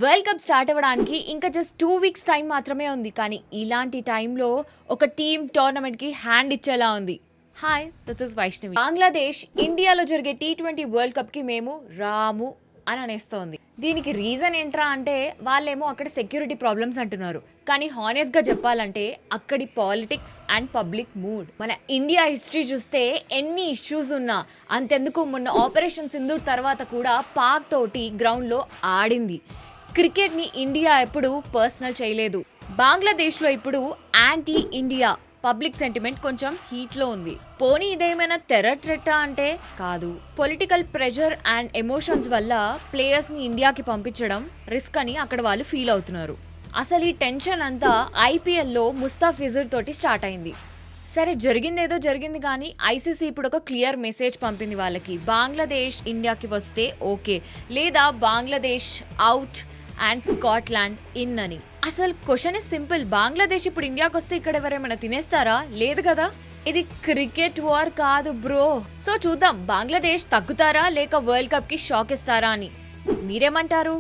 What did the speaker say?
World cup start అవ్వడానికి ఇంకా just 2 weeks time మాత్రమే ఉంది. కానీ ఇలాంటి టైంలో ఒక టీం టోర్నమెంట్కి హ్యాండ్ ఇచ్చేలా ఉంది. Hi, this is Vaishnavi. Bangladesh ఇండియాలో జరిగే T20 వరల్డ్ కప్కి మేము రాము అని అనేస్తోంది. దీనికి రీజన్ ఏంట్రా అంటే వాళ్ళేమో అక్కడ సెక్యూరిటీ ప్రాబ్లమ్స్ అంటున్నారు. కానీ హానెస్ట్గా చెప్పాలంటే అక్కడి పాలిటిక్స్ అండ్ పబ్లిక్ మూడ్. మన ఇండియా హిస్టరీ చూస్తే ఎన్ని ఇష్యూస్ ఉన్నా, అంతెందుకు మొన్న ఆపరేషన్ సింధూర్ తర్వాత కూడా పాక్ తోటి గ్రౌండ్లో ఆడింది. క్రికెట్ని ఇండియా ఎప్పుడు పర్సనల్ చేయలేదు. బంగ్లాదేశ్లో ఇప్పుడు యాంటీ ఇండియా పబ్లిక్ సెంటిమెంట్ కొంచెం హీట్లో ఉంది. పోనీ ఇదేమైనా టెర్రర్ థ్రెట్టా అంటే కాదు. పొలిటికల్ ప్రెషర్ అండ్ ఎమోషన్స్ వల్ల ప్లేయర్స్ని ఇండియాకి పంపించడం రిస్క్ అని అక్కడ వాళ్ళు ఫీల్ అవుతున్నారు. అసలు ఈ టెన్షన్ అంతా IPLలో ముస్తాఫిజుర్ తోటి స్టార్ట్ అయింది. సరే, జరిగిందేదో జరిగింది, కానీ ICC ఇప్పుడు ఒక క్లియర్ మెసేజ్ పంపింది వాళ్ళకి. బంగ్లాదేశ్ ఇండియాకి వస్తే ఓకే, లేదా Bangladesh out and Scotland in అని. అసలు క్వశ్చన్ ఇస్ సింపుల్. బంగ్లాదేశ్ ఇప్పుడు ఇండియాకి వస్తే ఇక్కడ ఎవరేమైనా తినేస్తారా? లేదు కదా. ఇది క్రికెట్ వార్ కాదు బ్రో. సో చూద్దాం, బంగ్లాదేశ్ తగ్గుతారా లేక వరల్డ్ కప్ కి షాక్ ఇస్తారా అని. మీరేమంటారు?